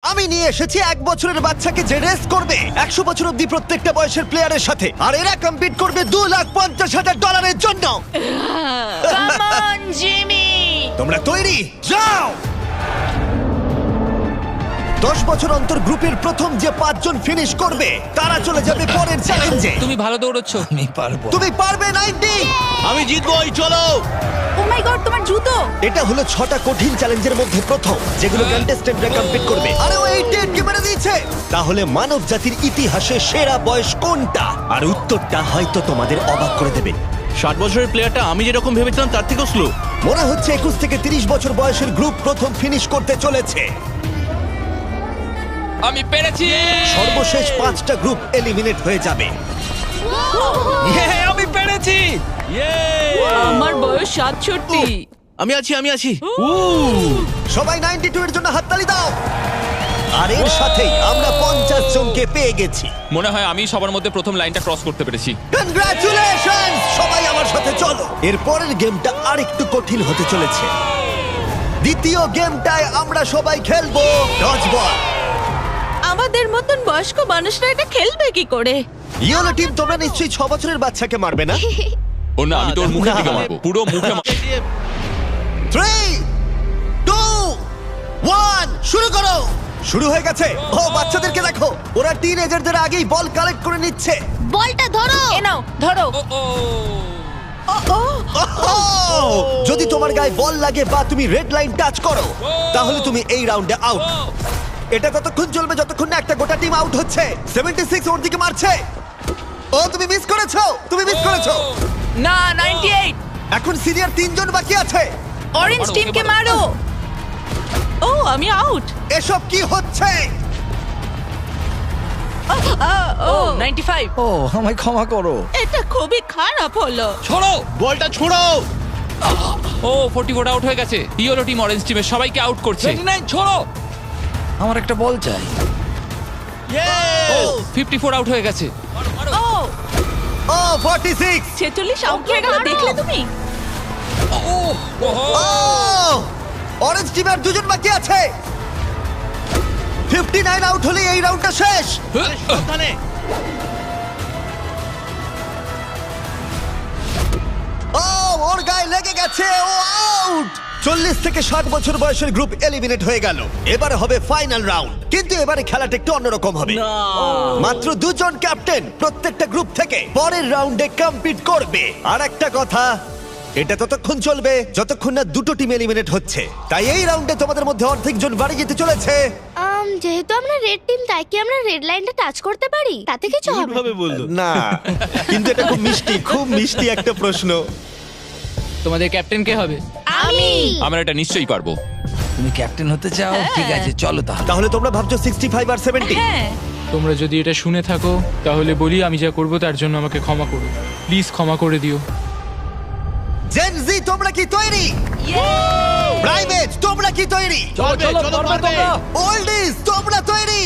আমি নিয়ে এসেছি 1 বছরের বাচ্চাকে যে রেস করবে 100 বছর অব্দি প্রত্যেকটা বয়সের প্লেয়ারের সাথে, আর এরা কম্পিট করবে $2,50,000 জন্য। Come on Jimmy. তোমরা তৈরি? যাও। 10 বছর অন্তর গ্রুপের প্রথম যে 5 জন ফিনিশ করবে তারা চলে যাবে পরের চ্যালেঞ্জে। তুমি ভালো দৌড়চ্ছ। আমি পারবো। তুমি পারবে 90। আমি জিতবই, চলো। ও মাই গড, তোমার জুতো। এটা হলো 6টা কঠিন চ্যালেঞ্জের মধ্যে প্রথম, যেগুলো কন্টেস্টেন্টরা কমপ্লিট করবে। আরে ও 88 মেরে দিয়েছে। তাহলে মানব জাতির ইতিহাসে সেরা বয়স কোনটা? আর উত্তরটা হয়তো তোমাদের অবাক করে দেবে। 60 বছরের প্লেয়ারটা আমি যেরকম ভেবেছিলাম তার থেকেও স্লো। মনে হচ্ছে 21 থেকে 30 বছর বয়সের গ্রুপ প্রথম ফিনিশ করতে চলেছে। আমি পেরেছি। সর্বশেষ 5টা গ্রুপ এলিমিনেট হয়ে যাবে। আমি পেরেছি। আমার বয়স 67। আমি আছি। সবাই 92 এর জন্য হাততালি দাও। আর এর সাথেই আমরা 50 জনকে পেয়ে গেছি। মনে হয় আমি সবার মধ্যে প্রথম লাইনটা ক্রস করতে পেরেছি। কনগ্রাচুলেশন! সবাই আমার সাথে চলো। এর পরের গেমটা আরেকটু কঠিন হতে চলেছে। দ্বিতীয় গেমটায় আমরা সবাই খেলবো ডজ বল। আমাদের মতন বয়স্ক মানুষরা এটা খেলবে কি করে? ইয়েলো টিম, তোমরা নিশ্চয়ই 6 বছরের বাচ্চাকে মারবে না? ও না, আমি তোর মুখের দিকে মারবো, পুরো মুখে 3, 2, 1 শুরু করো। শুরু হয়ে গেছে। ও বাচ্চাদেরকে দেখো, ওরা টিনেজারদের আগেই বল কালেক্ট করে নিচ্ছে। বলটা ধরো। এ নাও, ধরো। যদি তোমার গায়ে বল লাগে বা তুমি রেড লাইন টাচ করো, তাহলে তুমি এই রাউন্ডে আউট। এটা ততক্ষণ চলবে যতক্ষণ না একটা গোটা টিম আউট হচ্ছে। 76 ওর দিকে মারছে। ও তুমি মিস করেছো, না, 98। এখন সিনিয়র 3 জন বাকি আছে। অরেঞ্জ মারো, টিমকে ওকে মারো। ও, আমি আউট। এসব কি হচ্ছে? ও 95। ও আমায় ক্ষমা করো। এটা খুবই খারাপ হলো। ছড়ো। বলটা ছোড়ো। ও 44 আউট হয়ে গেছে। ইয়েলো টিম অরেঞ্জ টিমের সবাইকে আউট করছে। 29 ছড়ো। আমার একটা বল চাই। ও 54 আউট হয়ে গেছে। ও ও 46। 46 আউট হয়ে গেল, দেখলে তুমি? ও অরেঞ্জ টিমের 2 জন বাকি আছে। 59 আউট হলে এই রাউন্ডটা শেষ। সাবধানে। ও ওর গায়ে লেগে গেছে, ও আউট। 40 থেকে 60 বছর বয়সের গ্রুপ এলিমিনেট হয়ে গেল। এবারে হবে ফাইনাল রাউন্ড, কিন্তু এবারে খেলাটা একটু অন্যরকম হবে। মাত্র 2 জন ক্যাপ্টেন প্রত্যেকটা গ্রুপ থেকে পরের রাউন্ডে কম্পিট করবে। আর একটা কথা, এটা ততক্ষণ চলবে যতক্ষণ না দুটো টিম এলিমিনেট হচ্ছে। তাই এই রাউন্ডে তোমাদের মধ্যে অর্ধেক জন বাড়ি যেতে চলেছে। যেহেতু আমরা রেড টিম, তাই কি আমরা রেড লাইনটা টাচ করতে পারি? তাতে কিছু হবে না। কিভাবে বললো? না, কিন্তু এটা খুব মিষ্টি একটা প্রশ্ন। তোমাদের ক্যাপ্টেন কে হবে? আমি। আমরা এটা নিশ্চয়ই পারবো। তুমি ক্যাপ্টেন হতে চাও? ঠিক আছে, চলো তাহলে। তাহলে তোমরা ভাবছো 65 আর 70? হ্যাঁ। তোমরা যদি এটা শুনে থাকো তাহলে বলি, আমি যা করব তার জন্য আমাকে ক্ষমা করো, প্লিজ ক্ষমা করে দিও। জেন জি, তোমরা কি তৈরি? প্রাইভেট, তোমরা কি তৈরি? চলো পারবে। ওল্ডিজ, তোমরা তৈরি?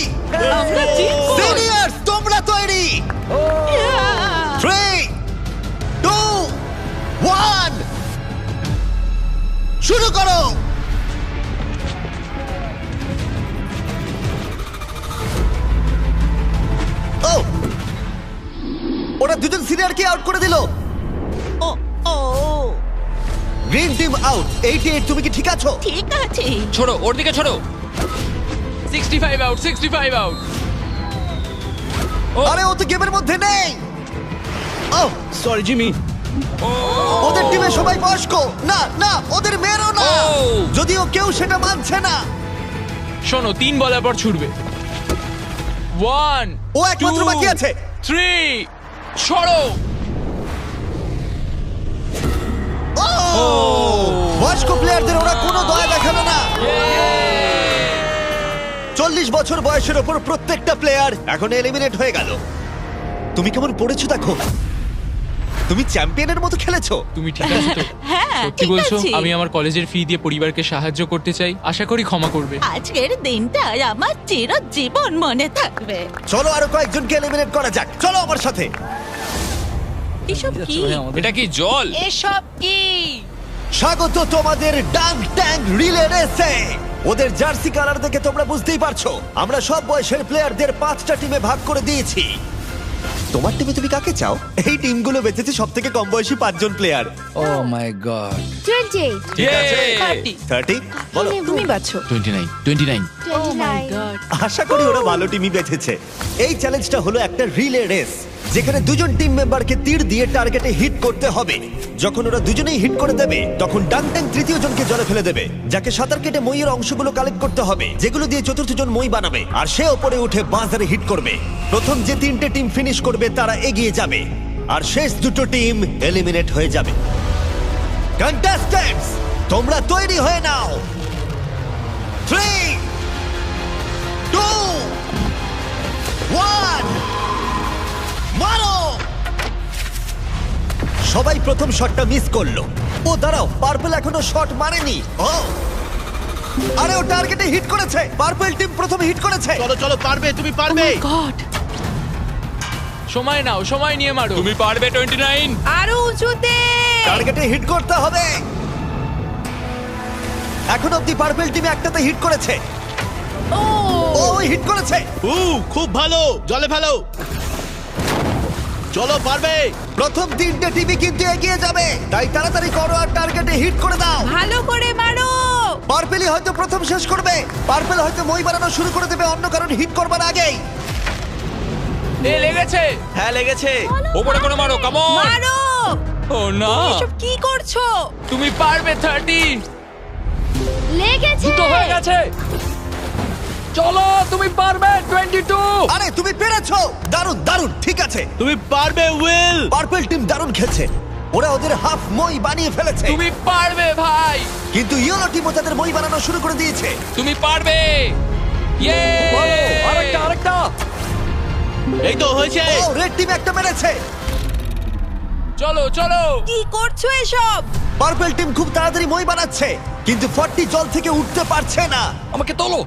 আমরা জিতবো। সিনিয়র্স, তোমরা তৈরি? 3, 2, 1 শুরু করো। ও ওরা 2 জন সিনিয়রকে আউট করে দিল। ও ও গ্রিন টিম আউট। 88, তুমি কি ঠিক আছো? ঠিক আছে। ছোড়ো, ওর দিকে ছোড়ো। 65 আউট, 65 আউট। আরে ও তো গেমের মধ্যে নেই। ও সরি জিমি। ওদের টিমে সবাই বয়স্ক। না না, ওদের মেয়েরও না। ও। যদিও কেউ সেটা মানছে না। শোনো, 3 বলার পর ছুটবে। 1, ও একমাত্র বাকি আছে। 3, ছড়ো। ও বয়স্ক প্লেয়ারদের ওরা কোনো দয়া দেখালো না। 40 বছর বয়সের ওপর প্রত্যেকটা প্লেয়ার এখন এলিমিনেট হয়ে গেল। তুমি কেমন পড়েছো দেখো। তুমি চ্যাম্পিয়নের মতো খেলেছো। তুমি ঠিক আছো তো? হ্যাঁ, সত্যি ঠিক বলছো? আছে। আমি আমার কলেজের ফি দিয়ে পরিবারকে সাহায্য করতে চাই, আশা করি ক্ষমা করবে। আজকের দিনটা আমার চিরজীবন মনে থাকবে। চলো আরো কয়েকজনকে এলিমিনেট করা যাক। চলো আমার সাথে। এসব কি? এটা কি জল? এসব কি? স্বাগত তোমাদের ডাঙ্ক ট্যাঙ্ক রিলে রেসে। ওদের জার্সি কালার দেখে তোমরা বুঝতেই পারছো আমরা সব বয়সের প্লেয়ারদের 5টা টিমে ভাগ করে দিয়েছি। তোমার টিমে তুমি কাকে চাও? এই টিমগুলো বেঁচেছে সব থেকে কম বয়সী 5 জন প্লেয়ার। ও মাই গড। 28, ঠিক আছে 30 বলো। তুমি বাছো 29 29 29, আশা করি ওরা ভালো টিমই বেঁচেছে। এই চ্যালেঞ্জটা হলো একটা রিলে রেস, যেখানে দুজন টিম মেম্বারকে তীর দিয়ে টার্গেটে হিট করতে হবে। যখন ওরা দুজনেই হিট করে দেবে তখন ডাংট্যাং তৃতীয় জনকে জলে ফেলে দেবে, যাকে সাঁতার কেটে মইয়ের অংশগুলো কালেক্ট করতে হবে, যেগুলো দিয়ে চতুর্থ জন মই বানাবে, আর সে ওপরে উঠে বাজারে হিট করবে। প্রথম যে 3টে টিম ফিনিশ করবে তারা এগিয়ে যাবে, আর শেষ দুটো টিম এলিমিনেট হয়ে যাবে। কন্টেস্ট্যান্টস, তোমরা তৈরি হয়ে নাও। 3 2 1 মারো! সবাই প্রথম শটটা মিস করলো। ও দাঁড়াও, পার্পল এখনো শট মারেনি। ও আরে ও টার্গেটে হিট করেছে। পার্পল টিম প্রথমে হিট করেছে। চলো চলো, পারবে, তুমি পারবে। গড সময় নাও, সময় নিয়ে মারো। তুমি পারবে 29। আরো উঁচুতে টার্গেটে হিট করতে হবে। এখন অব্দি পার্পল টিম একটাতে হিট করেছে। ও হিট করেছে। খুব ভালো, জলে ফেলো। চলো, পারবে। প্রথম 3টে টিমই কিন্তু এগিয়ে যাবে, তাই তাড়াতাড়ি করো আর টার্গেটে হিট করে দাও। ভালো করে মারো। পার্পেলই হয়তো প্রথম শেষ করবে। পার্পেল হয়তো মই বানানো শুরু করে দেবে অন্য কারণ হিট করবার আগেই। এ লেগেছে। হ্যাঁ, লেগেছে। ওপরে করে মারো, কাম অন। মারো। ও না, এসব কি করছো? তুমি পারবে 30। লেগেছে। দুটো হয়ে গেছে। চলো, তুমি পারবে 22। আরে তুমি পেরেছো, দারুণ দারুণ। ঠিক আছে, তুমি পারবে, উইল। পার্পল টিম দারুণ খেলছে। ওরা ওদের হাফ মই বানিয়ে ফেলেছে, তুমি পারবে ভাই। কিন্তু ইয়েলো টিমও তাদের মই বানানো শুরু করে দিয়েছে। তুমি পারবে। ইয়ে! আরেকটা। এই তো হয়েছে। ও রেড টিম একটা মেরেছে। চলো চলো। কি করছো এসব? পার্পল টিম খুব তাড়াতাড়ি মই বানাচ্ছে, কিন্তু 40 জল থেকে উঠতে পারছে না। আমাকে তোলো।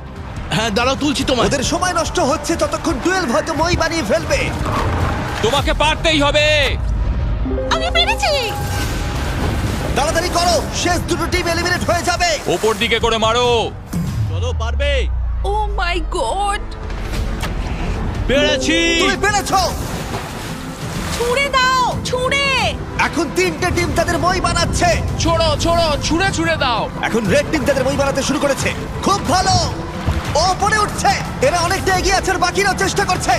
হ্যাঁ, দাঁড়াও, তুলছি তোমার। ওদের সময় নষ্ট হচ্ছে, ততক্ষণ 12 হয়তো মই বানিয়ে ফেলবে। তোমাকে পারতেই হবে। আমি পেরেছি। তাড়াতাড়ি করো, শেষ দুটো টিম এলিমিনেট হয়ে যাবে। ওপর দিকে করে মারো। চলো, পারবে। ও মাই গড। পেরেছি। তুমি পেরেছো। ছুঁড়ে দাও, ছুঁড়ে। এখন 3টে টিম তাদের মই বানাচ্ছে। ছোড়ো ছোড়ো, ছুঁড়ে ছুঁড়ে দাও। এখন রেড টিম তাদের মই বানাতে শুরু করেছে। খুব ভালো, ও পরে উঠছে। এরা অনেকটা এগিয়ে আছে, আর বাকিরাও চেষ্টা করছে।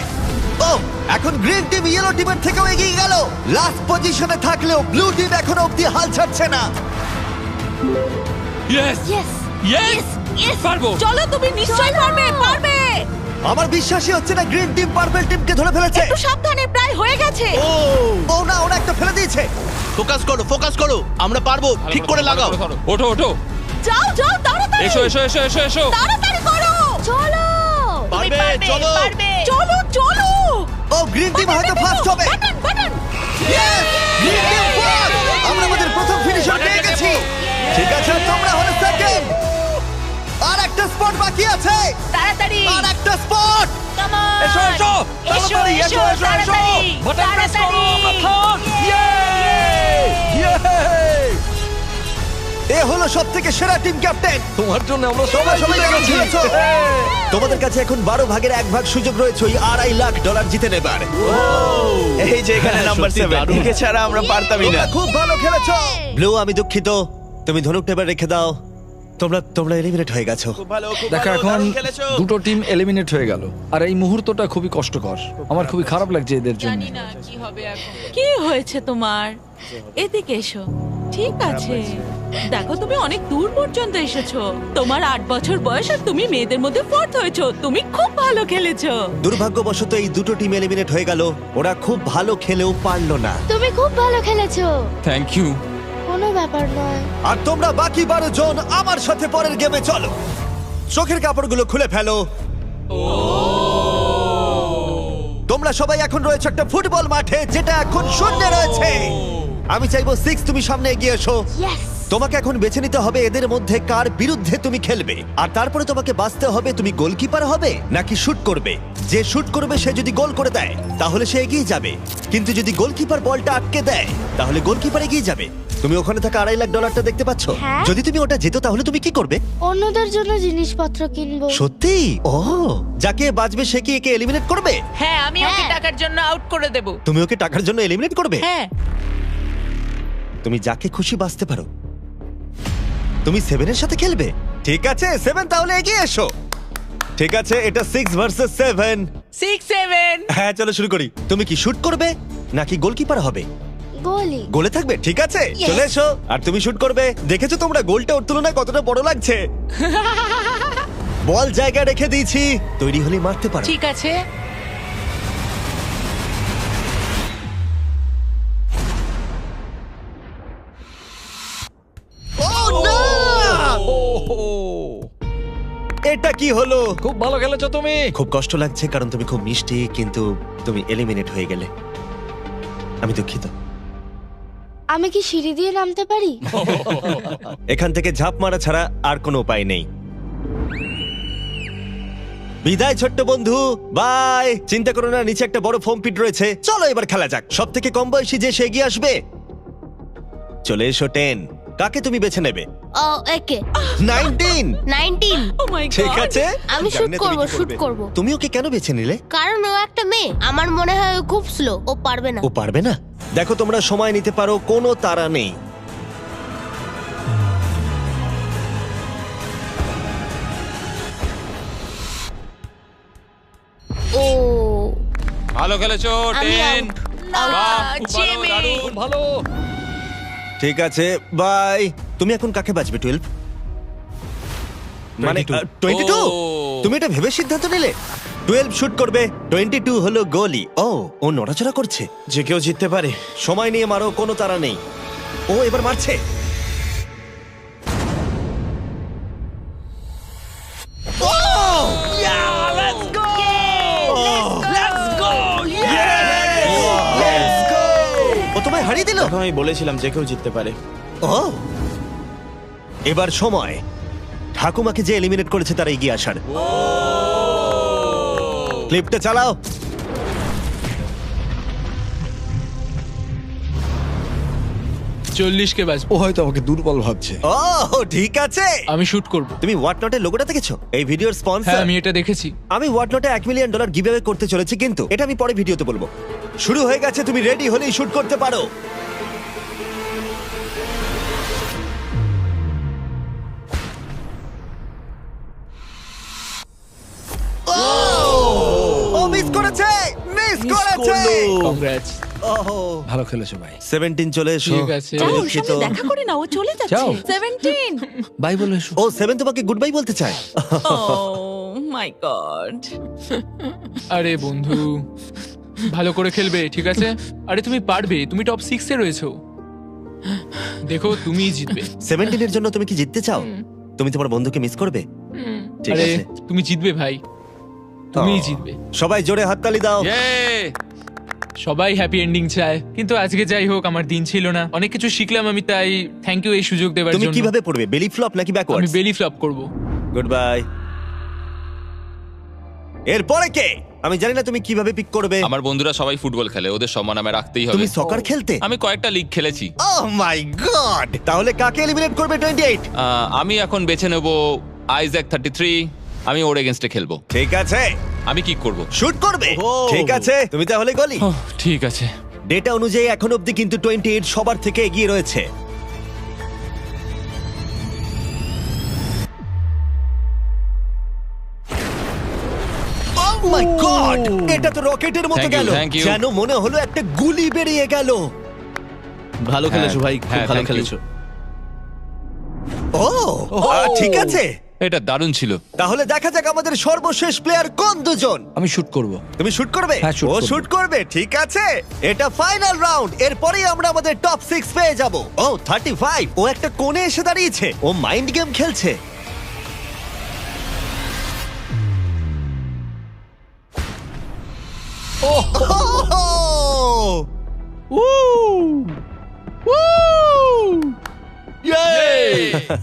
ও এখন গ্রিন টিম ইয়েলো টিমের থেকেও এগিয়ে গেল। লাস্ট পজিশনে থাকলেও ব্লু টিম এখনো অব্দি হাল ছাড়ছে না। Yes yes, yes yes. পারবো। চলো, তুমি নিশ্চয়ই পারবে, পারবে। আমার বিশ্বাসই হচ্ছে না গ্রিন টিম পার্পল টিমকে ধরে ফেলেছে। একটু সাবধানে, প্রায় হয়ে গেছে। ও না, ওরা একটা ফেলে দিয়েছে। ফোকাস করো, ফোকাস করো। আমরা পারবো, ঠিক করে লাগাও। ওঠো ওঠো। যাও যাও, তাড়াতাড়ি। এসো এসো এসো এসো এসো। তাড়াতাড়ি করো। চলো। তুমি পারবে, চলো। পারবে। চলো চলো। ও গ্রিন টিম হয়তো ফার্স্ট হবে। Button button. Yes! Green team first! আমরা আমাদের প্রথম ফিনিশার পেয়ে গেছি। ঠিক আছে, তোমরা হলো সেকেন্ড। আর একটা স্পট বাকি আছে। তাড়াতাড়ি। আর একটা স্পট। Come on. এসো, এসো। এসো তাড়াতাড়ি, এসো, এসো, এসো, এসো। তাড়াতাড়ি। বাটন প্রেস করো, মাখন। এ হলো সবথেকে সেরা টিম ক্যাপ্টেন। তোমার জন্য আমরা তোমরা সবাই সবাই জিতে কেমন গেছি। খেলেছো? তোমাদের কাছে এখন 12 ভাগের 1 ভাগ সুযোগ রয়েছে ওই $2.5 লাখ জিতে নেবার। এই যে এখানে নাম্বার 7, একে ছাড়া আমরা পারতামই না। তোমরা খুব ভালো খেলেছো। ব্লু, আমি দুঃখিত, তুমি ধনুকটা এবার রেখে দাও। তোমরা এলিমিনেট হয়ে গেছো। খুব ভালো, খুব দেখো, ভালো, এখন দারুণ খেলেছো। দুটো টিম এলিমিনেট হয়ে গেল, আর এই মুহূর্তটা খুবই কষ্টকর। আমার খুবই খারাপ লাগছে এদের জন্য। জানি না কি হবে এখন। কি হয়েছে তোমার? এদিকে এসো। ঠিক আছে, দেখো তুমি অনেক দূর পর্যন্ত এসেছো। তোমার 8 বছর বয়স আর তুমি মেয়েদের মধ্যে ফোর্থ হয়েছো। তুমি খুব ভালো খেলেছো। দুর্ভাগ্যবশত এই দুটো টিম এলিমিনেট হয়ে গেল। ওরা খুব ভালো খেলেও পারলো না। তুমি খুব ভালো খেলেছো। Thank you. কোনো ব্যাপার নয়। আর তোমরা বাকি 12 জন আমার সাথে পরের গেমে চলো। চোখের কাপড়গুলো খুলে ফেলো। তোমরা সবাই এখন রয়েছে একটা ফুটবল মাঠে, যেটা এখন শূন্য রয়েছে। আমি চাইবো 6 তুমি সামনে এগিয়ে এসো। ইয়েস। তোমাকে এখন বেছে নিতে হবে এদের মধ্যে কার বিরুদ্ধে তুমি খেলবে, আর তারপরে তোমাকে বাঁচতে হবে তুমি গোলকিপার হবে নাকি শুট করবে। যে শুট করবে সে যদি গোল করে দেয় তাহলে সে এগিয়ে যাবে, কিন্তু যদি গোলকিপার বলটা আটকে দেয় তাহলে গোলকিপার এগিয়ে যাবে। তুমি ওখানে থাকা $2.5 লাখ দেখতে পাচ্ছ? হ্যাঁ। যদি তুমি ওটা যেত তাহলে তুমি কি করবে? অন্যদের জন্য জিনিসপত্র কিনবো। সত্যি? ও, যাকে বাঁচবে সে কি একে এলিমিনেট করবে? হ্যাঁ, আমি ওকে হ্যাঁ। টাকার জন্য আউট করে দেব। তুমি ওকে টাকার জন্য এলিমিনেট করবে? হ্যাঁ। তুমি যাকে খুশি বাঁচতে পারো। তুমি 7 এর সাথে খেলবে? ঠিক আছে 7, তাহলে এগিয়ে এসো। ঠিক আছে, এটা 6 ভার্সেস 7। 6-7। হ্যাঁ, চলো শুরু করি। তুমি কি শুট করবে নাকি গোলকিপার হবে? গোলি। গোলে থাকবে? ঠিক আছে, চলে এসো। আর তুমি শুট করবে। দেখেছো তোমরা গোলটা ওর তুলনায় কতটা বড় লাগছে? বল জায়গা রেখে দিয়েছি, তৈরি হলে মারতে পারো। ঠিক আছে। Oh, no! এটা কি হলো? খুব ভালো খেলেছো তুমি। খুব কষ্ট লাগছে কারণ তুমি খুব মিষ্টি, কিন্তু তুমি এলিমিনেট হয়ে গেলে। আমি দুঃখিত। আমি কি সিঁড়ি দিয়ে নামতে পারি? এখান থেকে ঝাঁপ মারা ছাড়া আর কোনো উপায় নেই। বিদায় ছোট্ট বন্ধু, বাই। চিন্তা করো না, নিচে একটা বড় ফোম পিট রয়েছে। চলো এবার খেলা যাক। সব থেকে কম বয়সী যে সে এগিয়ে আসবে। চলে এসো 10। কাকে তুমি বেছে নেবে? ও, একে। 19। 19। ও মাই গড। ঠিক আছে, আমি জানি শুট না তুমি করব, কি শুট করবে। করব। তুমি ওকে কেন বেছে নিলে? কারণ ও একটা মেয়ে, আমার মনে হয় ও খুব স্লো, ও পারবে না। ও পারবে না? দেখো, তোমরা সময় নিতে পারো, কোনো তাড়া নেই। ও, ভালো খেলেছো আমি 10। out। বাহ, খুব ভালো, জিমি। দারুণ। ভালো। ঠিক আছে, বাই। তুমি এখন কাকে বাঁচবে? 12 মানে 22? ও। তুমি এটা ভেবে সিদ্ধান্ত নিলে? 12 শুট করবে, 22 হলো গোলি। ও নড়াচড়া করছে। যে কেউ জিততে পারে। সময় নিয়ে মারো, কোনো তাড়া নেই। ও এবার মারছে। ও! Let's go! ও তোমায় হারিয়ে দিল। তখন আমি বলেছিলাম যে কেউ জিততে পারে। ও, এবার সময় ঠাকুমাকে যে এলিমিনেট করেছে তারা এগিয়ে আসার। ক্লিপটা চালাও। 40 কে বাঁচবো। ও হয়তো আমাকে দুর্বল ভাবছে। ও ঠিক আছে। আমি শুট করব। তুমি হোয়াট নটের লোগোটা দেখেছো? এই ভিডিওর হ্যাঁ, স্পন্সর। আমি এটা দেখেছি। আমি হোয়াট নটে $1 মিলিয়ন গিভঅ্যাওয়ে করতে চলেছি, কিন্তু এটা আমি পরে ভিডিওতে বলবো। শুরু হয়ে গেছে, তুমি রেডি হলেই শুট করতে পারো। ও মিস করেছে, মিস করেছে। কংগ্রাটস। ওহো, ভালো খেলেছো ভাই। 17 চলে এসো। ঠিক আছে। যাও, ওর দুঃখিত। সাথে দেখা করে না, ও চলে যাচ্ছে। যাও। 17। বাই বলে এসো। ও 7 তোমাকে গুড বাই বলতে চায়। ও মাই গড। আরে বন্ধু, ভালো করে খেলবে, ঠিক আছে? আরে তুমি পারবে, তুমি টপ 6 এ রয়েছো। দেখো, তুমিই জিতবে। 17 এর জন্য তুমি কি জিততে চাও? তুমি তোমার বন্ধুকে মিস করবে? ঠিক আরে আছে, তুমি জিতবে ভাই, তুমিই ও। জিতবে। সবাই জোরে হাততালি দাও। Yay! সবাই হ্যাপি এন্ডিং চায়, কিন্তু আজকে যাই হোক, আমার দিন ছিল না। অনেক কিছু শিখলাম আমি, তাই থ্যাংক ইউ এই সুযোগ দেওয়ার তুমি জন্য। কিভাবে পড়বে? বেলি ফ্লপ নাকি আমি ব্যাকওয়ার্ডস? বেলি ফ্লপ করব। Good bye. এরপরে কে? আমি জানি না তুমি কিভাবে পিক করবে। আমার বন্ধুরা সবাই ফুটবল খেলে, ওদের সম্মান আমি রাখতেই হবে। তুমি সকার খেলতে? আমি কয়েকটা লিগ খেলেছি। ওহ মাই গড! তাহলে কাকে এলিমিনেট করবে 28? আমি এখন বেছে নেব আইজ্যাক 33। আমি ওর এগেনস্টে খেলবো। ঠিক আছে, আমি কি করব? শুট করবে। ঠিক আছে, তুমি তাহলে গলি। ঠিক আছে। ডেটা অনুযায়ী এখন অবধি কিন্তু 28 সবার থেকে এগিয়ে রয়েছে। Oh my God! এটা তো রকেটের মতো Thank you, গেল। thank you. যেন মনে হলো একটা গুলি বেরিয়ে গেল। ভালো খেলেছো ভাই, খুব হ্যাঁ, ভালো thank you. খেলেছো। ঠিক আছে, এটা দারুণ ছিল। তাহলে দেখা যাক আমাদের সর্বশেষ প্লেয়ার কোন দুজন। আমি শুট করব। তুমি শুট করবে? হ্যাঁ, shoot ও করবো। শুট করবে, ঠিক আছে। এটা ফাইনাল রাউন্ড, এরপরেই আমরা আমাদের টপ 6 পেয়ে যাব। ও 35, ও একটা কোণে এসে দাঁড়িয়েছে, ও মাইন্ড গেম খেলছে।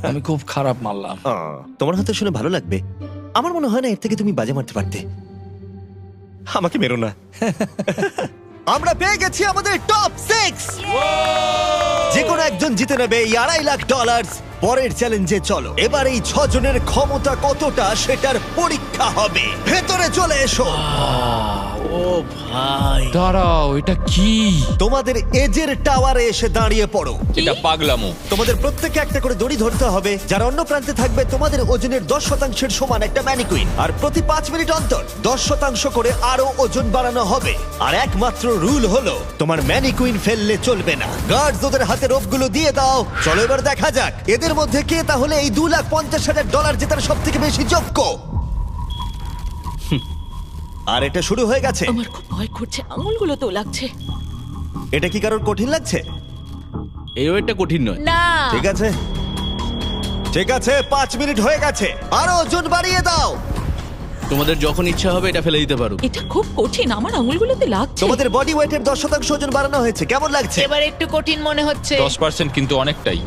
আমি খুব খারাপ মারলাম। তোমার হয়তো শুনে ভালো লাগবে, আমার মনে হয় না এর থেকে তুমি বাজে মারতে পারতে। আমাকে মেরো না। আমরা পেয়ে গেছি আমাদের টপ 6। যে কোনো একজন জিতে নেবে এই $2.5 লাখ। পরের চ্যালেঞ্জে চলো, এবার এই 6 জনের ক্ষমতা কতটা সেটার পরীক্ষা হবে। ভেতরে চলে এসো। ও ভাই, দাঁড়াও, এটা কি? তোমাদের এজের টাওয়ারে এসে দাঁড়িয়ে পড়ো। এটা পাগলামো। তোমাদের প্রত্যেককে একটা করে দড়ি ধরতে হবে, যার অন্য প্রান্তে থাকবে তোমাদের ওজনের 10% সমান একটা ম্যানিকুইন। আর প্রতি 5 মিনিট অন্তর 10% করে আরো ওজন বাড়ানো হবে। আর একমাত্র রুল হলো তোমার ম্যানিকুইন ফেললে চলবে না। গার্ডস ওদের হাতে রোপগুলো দিয়ে দাও। চলো এবার দেখা যাক এদের মধ্যে কে তাহলে এই $2,50,000 জেতার সব থেকে বেশি যোগ্য। আর এটা শুরু হয়ে গেছে। আমার খুব ভয় করছে, আঙুলগুলো তো লাগছে। এটা কি কারোর কঠিন লাগছে? এই ওয়েটটা কঠিন নয়। না, ঠিক আছে, ঠিক আছে, 5 মিনিট হয়ে গেছে। আরো ওজন বাড়িয়ে দাও। তোমাদের যখন ইচ্ছা হবে এটা ফেলে দিতে পারো। এটা খুব কঠিন, আমার আঙুলগুলোতে লাগছে। তোমাদের বডি ওয়েটের 10% ওজন বাড়ানো হয়েছে, কেমন লাগছে? এবার একটু কঠিন মনে হচ্ছে। 10% কিন্তু অনেকটাই।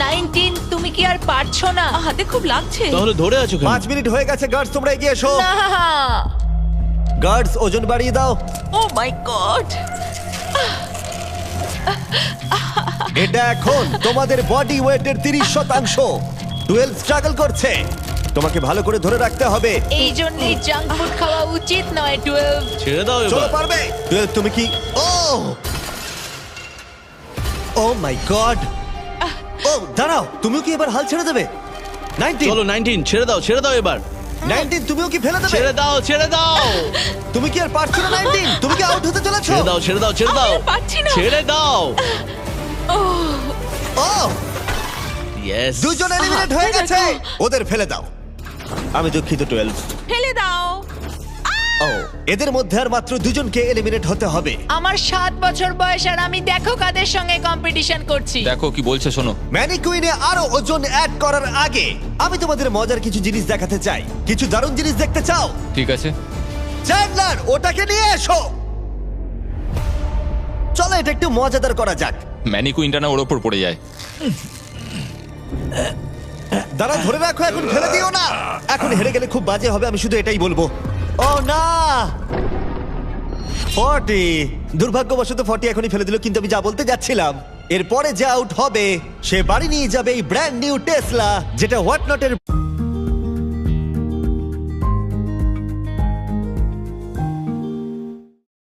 19, তুমি কি আর পারছো না? হাতে খুব লাগছে। তাহলে ধরে আছো কেন? 5 মিনিট হয়ে গেছে। গার্ডস তোমরা এগিয়ে এসো। না, গার্ডস ওজন বাড়িয়ে দাও। ও মাই গড, এটা এখন তোমাদের বডি ওয়েটের 30%। 12 স্ট্রাগল করছে, তোমাকে ভালো করে ধরে রাখতে হবে। এই জন্যই জাঙ্ক ফুড খাওয়া উচিত নয়। 12। ছেড়ে দাও চলো, এবার। পারবে। 12 তুমি কি? ও মাই গড। ও দাঁড়াও, তুমিও কি এবার হাল ছেড়ে দেবে? 19, চলো 19, ছেড়ে দাও এবার। 19 তুমিও কি ফেলে দেবে? ছেড়ে দাও। তুমি কি আর পারছো না? 19 তুমি কি আউট হতে চলেছো? ছেড়ে দাও। আমি আর পারছি না। ছেড়ে দাও। ও ইয়েস। দুজন এলিমিনেট হয়ে গেছে। ওদের ফেলে দাও। আমি দুঃখিত 12। ফেলে দাও। ও এদের মধ্যে আর মাত্র দুজনকে এলিমিনেট হতে হবে। আমার 7 বছর বয়স আর আমি দেখো কাদের সঙ্গে কম্পিটিশন করছি। দেখো কি বলছে, শোনো। ম্যানিকুইনে আরো ওজন অ্যাড করার আগে আমি তোমাদের মজার কিছু জিনিস দেখাতে চাই। কিছু দারুণ জিনিস দেখতে চাও? ঠিক আছে। চ্যান্ডলার ওটাকে নিয়ে এসো। চলো এটা একটু মজাদার করা যাক। ম্যানিকুইনটা না ওর ওপর পড়ে যায়। দাঁড়া, ধরে রাখো, এখন ফেলে দিও না। এখন হেরে গেলে খুব বাজে হবে, আমি শুধু এটাই বলবো। ও না, 40। দুর্ভাগ্যবশত 40 এখনই ফেলে দিল, কিন্তু আমি যা বলতে যাচ্ছিলাম, এরপরে যে আউট হবে সে বাড়ি নিয়ে যাবে এই ব্র্যান্ড নিউ টেসলা, যেটা হোয়াট নটের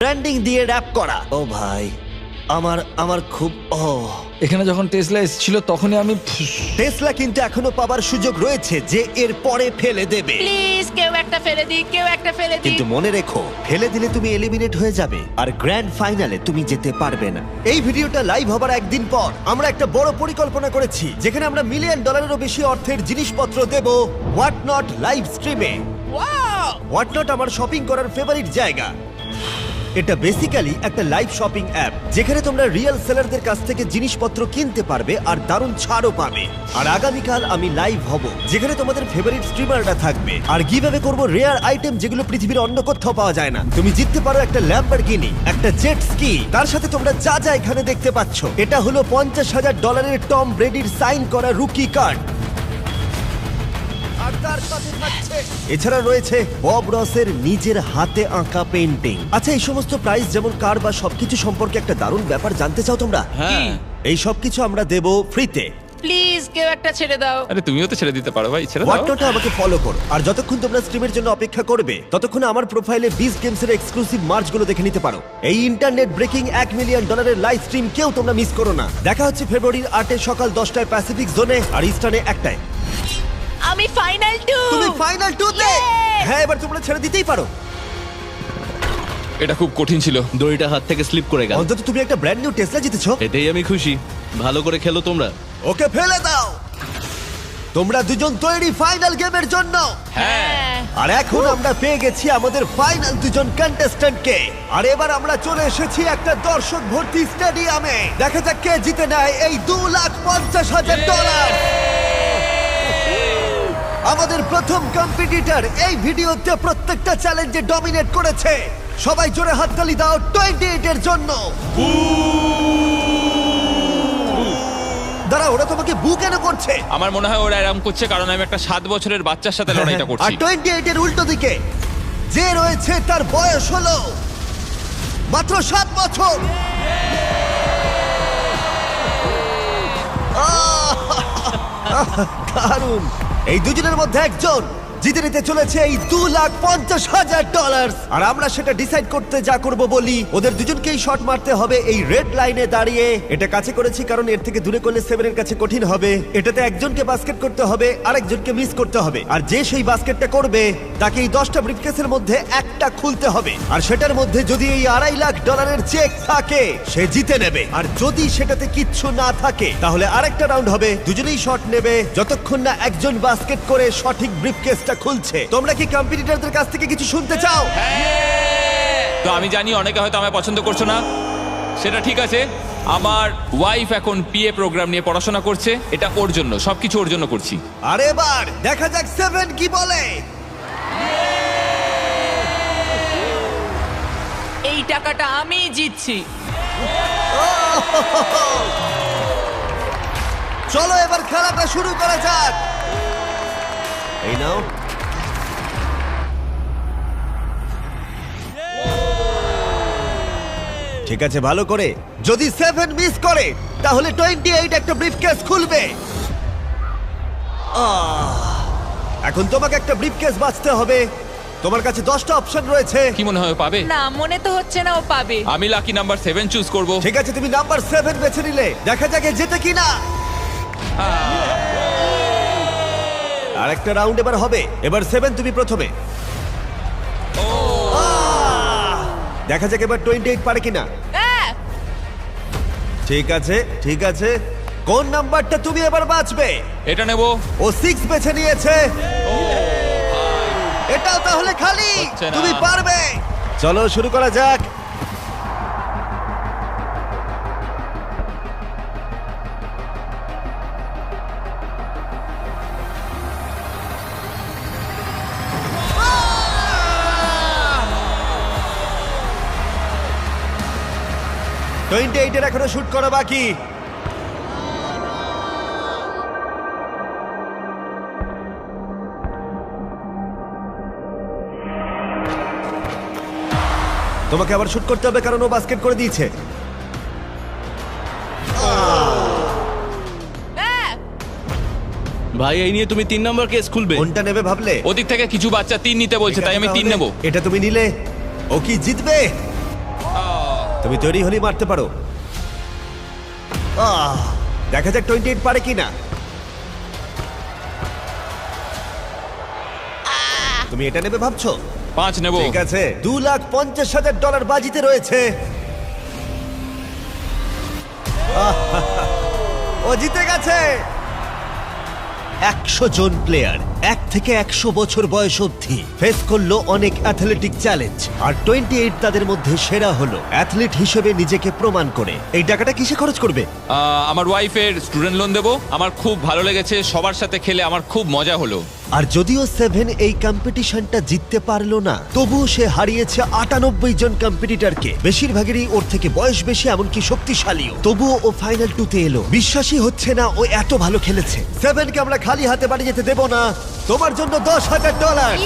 ব্র্যান্ডিং দিয়ে র‍্যাপ করা। ও ভাই, আমার খুব এখানে যখন টেসলা এসেছিল তখনই আমি টেসলা কিন্তু এখনো পাবার সুযোগ রয়েছে যে এর পরে ফেলে দেবে। প্লিজ কেউ একটা ফেলে দিক, কেউ একটা ফেলে দিক। কিন্তু মনে রেখো, ফেলে দিলে তুমি এলিমিনেট হয়ে যাবে আর গ্র্যান্ড ফাইনালে তুমি যেতে পারবে না। এই ভিডিওটা লাইভ হবার একদিন পর আমরা একটা বড় পরিকল্পনা করেছি, যেখানে আমরা $1 মিলিয়নেরও বেশি অর্থের জিনিসপত্র দেব হোয়াট নট লাইভ স্ট্রিমে। হোয়াট নট আমার শপিং করার ফেভারিট জায়গা। এটা বেসিক্যালি একটা লাইভ শপিং অ্যাপ, যেখানে তোমরা রিয়েল সেলারদের কাছ থেকে জিনিসপত্র কিনতে পারবে আর দারুণ ছাড়ও পাবে। আর আগামীকাল আমি লাইভ হব, যেখানে তোমাদের ফেভারিট স্ট্রিমাররা থাকবে। আর গিভঅ্যাওয়ে করব রেয়ার আইটেম, যেগুলো পৃথিবীর অন্য কোথাও পাওয়া যায় না। তুমি জিততে পারো একটা ল্যাম্বরগিনি, একটা জেট স্কি। তার সাথে তোমরা যা যা এখানে দেখতে পাচ্ছ, এটা হলো $50,000 টম ব্রেডির সাইন করা রুকি কার্ড। আর তার সাথে থাকছে, এছাড়া রয়েছে বব রসের নিজের হাতে আঁকা পেইন্টিং। আচ্ছা, এই সমস্ত প্রাইস যেমন কার বা সবকিছু সম্পর্কে একটা দারুণ ব্যাপার জানতে চাও তোমরা? হ্যাঁ। এই সবকিছু আমরা দেব ফ্রিতে। প্লিজ কেউ একটা ছেড়ে দাও। আরে তুমিও তো ছেড়ে দিতে পারো ভাই, ছেড়ে দাও। হোয়াটনটে আমাকে ফলো করো, আর যতক্ষণ তোমরা স্ট্রিমের জন্য অপেক্ষা করবে ততক্ষণ আমার প্রোফাইলে বিজ গেমসের এক্সক্লুসিভ মার্চগুলো দেখে নিতে পারো। এই internet breaking $1 million live stream কেউ তোমরা মিস করো না। দেখা হচ্ছে ফেব্রুয়ারির 8 সকাল 10টায় প্যাসিফিক জোনে আর ইস্টার্নে 1টায়। আমি ফাইনাল 2। তুমি ফাইনাল 2 তে? হ্যাঁ, এবার তোমরা ছেড়ে দিতেই পারো। এটা খুব কঠিন ছিল। দড়িটা হাত থেকে স্লিপ করে গেল। অন্তত তুমি একটা ব্র্যান্ড নিউ টেসলা জিতেছো। এতেই আমি খুশি। ভালো করে খেলো তোমরা। ওকে ফেলে দাও। তোমরা দুজন তৈরি ফাইনাল গেমের জন্য? হ্যাঁ। আর এখন আমরা পেয়ে গেছি আমাদের ফাইনাল দুজন কন্টেস্ট্যান্টকে। আর এবার আমরা চলে এসেছি একটা দর্শক ভর্তি স্টেডিয়ামে। দেখা যাক কে জিতে নেয় এই $2,50,000। আমাদের প্রথম কম্পিটিটর এই ভিডিওতে প্রত্যেকটা চ্যালেঞ্জে ডমিনেট করেছে। সবাই জোরে হাততালি দাও 28 এর জন্য। দাঁড়া, ওরা তোমাকে বু কেন করছে? আমার মনে হয় ওরা এরকম করছে কারণ আমি একটা 7 বছরের বাচ্চার সাথে লড়াইটা আর করছি। 28 এর উল্টো দিকে যে রয়েছে তার বয়স হলো মাত্র 7 বছর। দারুণ। এই দুজনের মধ্যে একজন জিতে নিতে চলেছে এই $2,50,000। আর আমরা সেটা ডিসাইড করতে যা করব বলি, ওদের দুজনকেই শট মারতে হবে এই রেড লাইনে দাঁড়িয়ে। এটা কাছে করেছি কারণ এর থেকে দূরে করলে 7 এর কাছে কঠিন হবে। এটাতে একজনকে বাস্কেট করতে হবে, আরেকজনকে মিস করতে হবে। আর যে সেই বাস্কেটটা করবে তাকে এই 10টা ব্রিফকেসের মধ্যে একটা খুলতে হবে। আর সেটার মধ্যে যদি এই $2.5 লাখ চেক থাকে সে জিতে নেবে। আর যদি সেটাতে কিচ্ছু না থাকে তাহলে আরেকটা রাউন্ড হবে, দুজনেই শট নেবে যতক্ষণ না একজন বাস্কেট করে সঠিক ব্রিফকেসটা খুলছে। তোমরা কি কম্পিটিটরদের কাছ থেকে কিছু শুনতে চাও? তো আমি জানি অনেকে হয়তো আমায় পছন্দ করছো না, সেটা ঠিক আছে। আমার ওয়াইফ এখন পিএ প্রোগ্রাম নিয়ে পড়াশোনা করছে, এটা ওর জন্য, সবকিছু ওর জন্য করছি। আর এবার দেখা যাক 7 কি বলে। এই টাকাটা আমি জিতছি। চলো এবার খেলাটা শুরু করা যাক। এই নাও। ঠিক আছে, ভালো করে। যদি 7 মিস করে তাহলে 28 একটা ব্রিফকেস খুলবে। এখন তোমাকে একটা ব্রিফকেস বাঁচতে হবে। তোমার কাছে 10টা অপশন রয়েছে। কি মনে হয় ও পাবে? না, মনে তো হচ্ছে না ও পাবে। আমি লাকি নাম্বার 7 চুজ করব। ঠিক আছে, তুমি নাম্বার 7 বেছে নিলে। দেখা যাক এ জেতে কিনা। আরেকটা রাউন্ড এবার হবে। এবার 7 তুমি প্রথমে। দেখা যাক এবার 28 পারে কিনা। ঠিক আছে, ঠিক আছে। কোন নাম্বারটা তুমি এবার বাঁচবে? এটা নেব। ও 6 বেছে নিয়েছে। এটাও তাহলে খালি। হচ্ছে না। তুমি পারবে। চলো শুরু করা যাক। এর এখনো শুট করা বাকি। তোমাকে আবার শুট করতে হবে কারণ ও বাস্কেট করে দিয়েছে। ভাই এই নিয়ে তুমি 3 নম্বর কেস খুলবে? কোনটা নেবে ভাবলে? ওদিক থেকে কিছু বাচ্চা 3 নিতে বলছে, তাই আমি 3 নেব। এটা তুমি নিলে। ও কি জিতবে? তুমি তৈরি হলেই মারতে পারো। দেখা যাক 28 পারে কিনা। তুমি এটা নেবে ভাবছো? 5 নেব। ঠিক আছে, $2,50,000 বাজিতে রয়েছে। ও জিতে গেছে। 100 জন প্লেয়ার 1 থেকে 100 বছর বয়স অবধি ফেস করলো অনেক অ্যাথলেটিক চ্যালেঞ্জ। আর 28 তাদের মধ্যে সেরা হলো অ্যাথলিট হিসেবে নিজেকে প্রমাণ করে। এই টাকাটা কিসে খরচ করবে? আমার ওয়াইফের স্টুডেন্ট লোন দেব। আমার খুব ভালো লেগেছে, সবার সাথে খেলে আমার খুব মজা হলো। আর যদিও 7 এই কম্পিটিশনটা জিততে পারলো না, তবুও সে হারিয়েছে 98 জন কম্পিটিটরকে। বেশিরভাগেরই ওর থেকে বয়স বেশি, এমনকি শক্তিশালীও। তবুও ও ফাইনাল 2-তে এলো। বিশ্বাসই হচ্ছে না ও এত ভালো খেলেছে। 7কে আমরা খালি হাতে বাড়ি যেতে দেব না। তোমার জন্য $10,000।